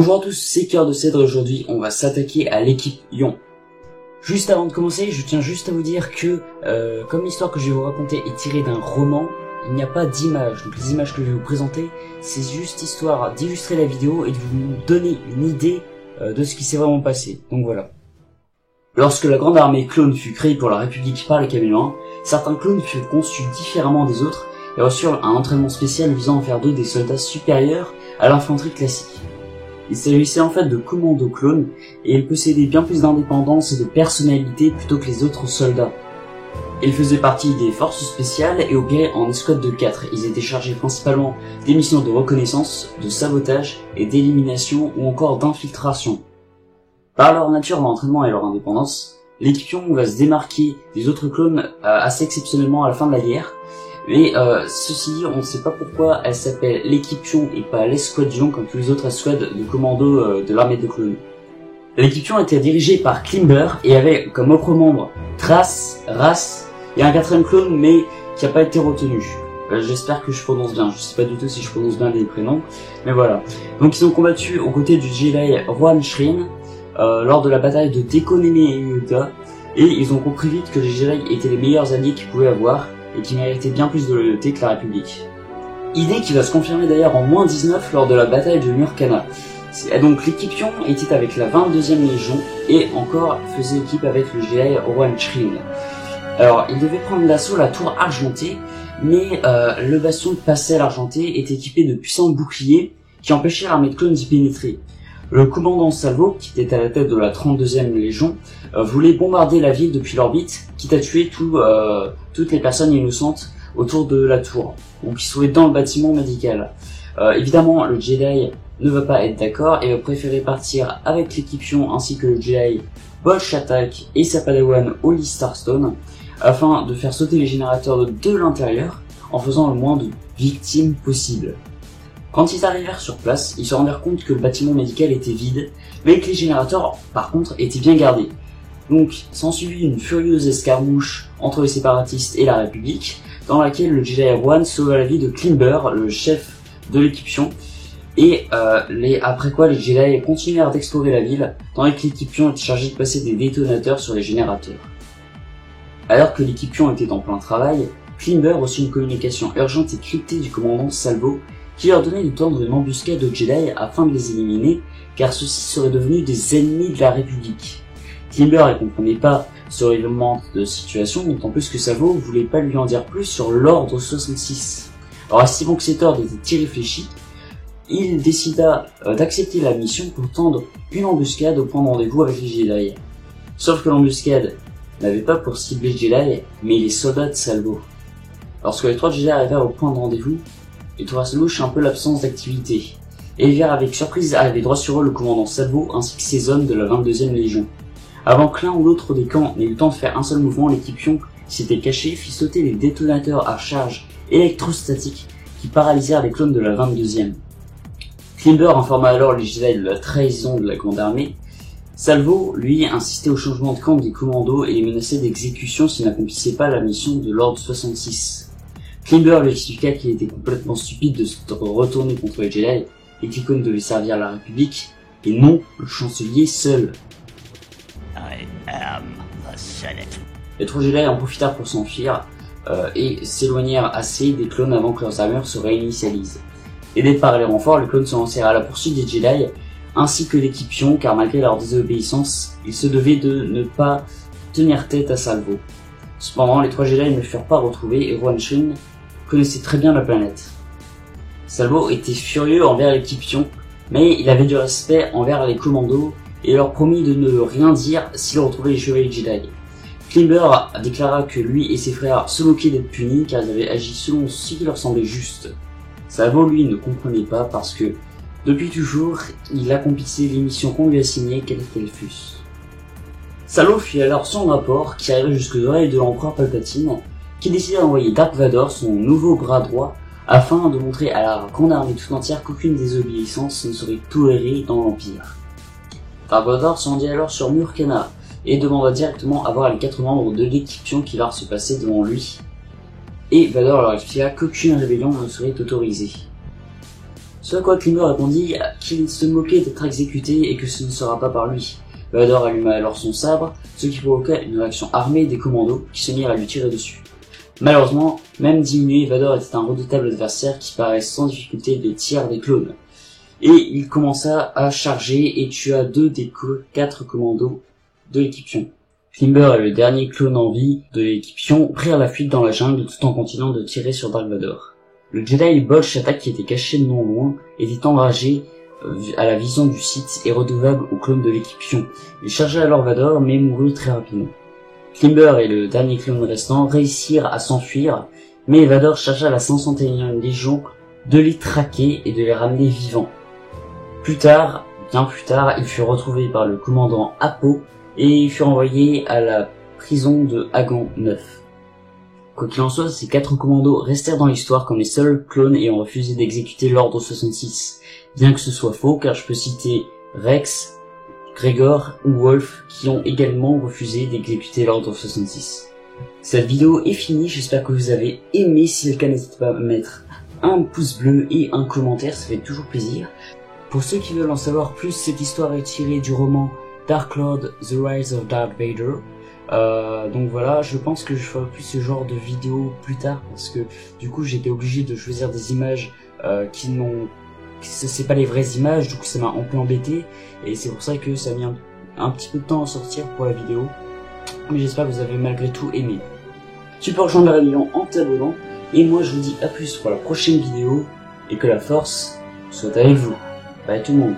Bonjour à tous, c'est Cœur de Cèdre et aujourd'hui on va s'attaquer à l'équipe Lyon. Juste avant de commencer, je tiens juste à vous dire que comme l'histoire que je vais vous raconter est tirée d'un roman, il n'y a pas d'images. Donc les images que je vais vous présenter, c'est juste histoire d'illustrer la vidéo et de vous donner une idée de ce qui s'est vraiment passé. Donc voilà. Lorsque la grande armée clone fut créée pour la République par les Caméléons, certains clones furent conçus différemment des autres et reçurent un entraînement spécial visant à faire d'eux des soldats supérieurs à l'infanterie classique. Il s'agissait en fait de commandos clones, et ils possédaient bien plus d'indépendance et de personnalité plutôt que les autres soldats. Ils faisaient partie des forces spéciales et opéraient en escouade de 4. Ils étaient chargés principalement des missions de reconnaissance, de sabotage et d'élimination ou encore d'infiltration. Par leur nature d'entraînement et leur indépendance, l'équipe Lyon va se démarquer des autres clones assez exceptionnellement à la fin de la guerre. Mais ceci dit, on ne sait pas pourquoi elle s'appelle l'équipe Lyon et pas l'escouade Lyon comme tous les autres escouades de commando de l'armée de clones. L'équipe Lyon était dirigée par Klimber et avait comme autres membres Trace, Race et un quatrième clone mais qui n'a pas été retenu. J'espère que je prononce bien, je sais pas du tout si je prononce bien les prénoms, mais voilà. Donc ils ont combattu aux côtés du Jedi Juan Shrin lors de la bataille de Dekoneme et Uda, et ils ont compris vite que les Jedi étaient les meilleurs alliés qu'ils pouvaient avoir, et qui méritait bien plus de loyauté que la République. Idée qui va se confirmer d'ailleurs en -19 lors de la bataille de Murkana. Donc l'équipe Lyon était avec la 22e Légion et encore faisait équipe avec le Jedi Juan Shrin. Alors il devait prendre d'assaut la tour argentée, mais le bastion de Passel argenté est équipé de puissants boucliers qui empêchaient l'armée de clones d'y pénétrer. Le commandant Salvo, qui était à la tête de la 32e Légion, voulait bombarder la ville depuis l'orbite, quitte à tuer toutes les personnes innocentes autour de la tour, ou qui se trouvaient dans le bâtiment médical. Évidemment, le Jedi ne va pas être d'accord et va préférer partir avec l'équipe Lyon ainsi que le Jedi Bol Shatak et sa padawan Holly Starstone, afin de faire sauter les générateurs de l'intérieur en faisant le moins de victimes possible. Quand ils arrivèrent sur place, ils se rendirent compte que le bâtiment médical était vide, mais que les générateurs, par contre, étaient bien gardés. Donc, s'ensuivit une furieuse escarmouche entre les séparatistes et la République, dans laquelle le Jedi Juan sauva la vie de Klimber, le chef de l'équipe Lyon, et après quoi les Jedi continuèrent d'explorer la ville, tandis que l'équipe Lyon était chargée de passer des détonateurs sur les générateurs. Alors que l'équipe Lyon était en plein travail, Klimber reçut une communication urgente et cryptée du commandant Salvo, qui leur donnait de tendre une embuscade aux Jedi afin de les éliminer, car ceux-ci seraient devenus des ennemis de la République. Klimber ne comprenait pas ce règlement de situation, d'autant plus que Salvo voulait pas lui en dire plus sur l'ordre 66. Alors estimant que cet ordre était irréfléchi, il décida d'accepter la mission pour tendre une embuscade au point de rendez-vous avec les Jedi. Sauf que l'embuscade n'avait pas pour cible les Jedi, mais les soldats de Salvo. Lorsque les 3 Jedi arrivèrent au point de rendez-vous, ils trouvèrent louche un peu l'absence d'activité, et ils virent avec surprise arriver droit sur eux le commandant Salvo ainsi que ses hommes de la 22e Légion. Avant que l'un ou l'autre des camps n'ait eu le temps de faire un seul mouvement, l'équipe Lyon s'était cachée, fit sauter les détonateurs à charge électrostatique qui paralysèrent les clones de la 22e. Klimber informa alors les Jedi de la trahison de la grande armée. Salvo, lui, insistait au changement de camp des commandos et les menaçait d'exécution s'ils n'accomplissaient pas la mission de l'ordre 66. Klimber lui expliqua qu'il était complètement stupide de se retourner contre les Jedi et que l'icône devait servir la République, et non le chancelier seul. I am the Senate. Les 3 Jedi en profitèrent pour s'enfuir et s'éloignèrent assez des clones avant que leurs armures se réinitialisent. Aidés par les renforts, les clones se lancèrent à la poursuite des Jedi, ainsi que l'équipe Lyon, car malgré leur désobéissance, ils se devaient de ne pas tenir tête à Salvo. Cependant, les 3 Jedi ne furent pas retrouvés et Juan Shrin connaissait très bien la planète. Salvo était furieux envers l'équipe Lyon, mais il avait du respect envers les commandos et leur promit de ne rien dire s'il retrouvait les chevaliers Jedi. Klimber déclara que lui et ses frères se moquaient d'être punis car ils avaient agi selon ce qui leur semblait juste. Salvo lui ne comprenait pas parce que, depuis toujours, il accomplissait les missions qu'on lui assignait quelles qu'elles fussent. Salvo fit alors son rapport qui arriva jusque l'oreille de l'empereur Palpatine, qui décida d'envoyer Dark Vador, son nouveau bras droit, afin de montrer à la grande armée tout entière qu'aucune désobéissance ne serait tolérée dans l'Empire. Dark Vador se rendit alors sur Murkana et demanda directement à voir les 4 membres de l'équipe Lyon qui vinrent se passer devant lui. Et Vador leur expliqua qu'aucune rébellion ne serait autorisée. Ce à quoi Klimber répondit qu'il se moquait d'être exécuté et que ce ne sera pas par lui. Vador alluma alors son sabre, ce qui provoqua une réaction armée des commandos qui se mirent à lui tirer dessus. Malheureusement, même diminué, Vador était un redoutable adversaire qui paraît sans difficulté les tirs des clones. Et il commença à charger et tua 2 des 4 commandos de l'équipe Pion. Klimber et le dernier clone en vie de l'équipe Pion prirent la fuite dans la jungle tout en continuant de tirer sur Dark Vador. Le Jedi Bolch Shatak qui était caché non loin était enragé à la vision du site et redevable au clone de l'équipe Pion. Il chargea alors Vador mais mourut très rapidement. Klimber et le dernier clone restant réussirent à s'enfuir, mais Vador chargea la 501e Légion de les traquer et de les ramener vivants. Bien plus tard, il fut retrouvé par le commandant Apo et fut envoyé à la prison de Hagan 9. Quoi qu'il en soit, ces 4 commandos restèrent dans l'histoire comme les seuls clones ayant refusé d'exécuter l'ordre 66. Bien que ce soit faux, car je peux citer Rex, Gregor ou Wolf qui ont également refusé d'exécuter l'ordre 66. Cette vidéo est finie, j'espère que vous avez aimé. Si c'est le cas, n'hésitez pas à mettre un pouce bleu et un commentaire, ça fait toujours plaisir. Pour ceux qui veulent en savoir plus, cette histoire est tirée du roman Dark Lord, The Rise of Darth Vader. Donc voilà, je pense que je ferai plus ce genre de vidéo plus tard parce que du coup j'étais obligé de choisir des images c'est pas les vraies images, du coup ça m'a un peu embêté et c'est pour ça que ça a mis un petit peu de temps à sortir pour la vidéo. Mais j'espère que vous avez malgré tout aimé. Tu peux rejoindre la rébellion en t'abonnant et moi je vous dis à plus pour la prochaine vidéo et que la force soit avec vous. Bye tout le monde.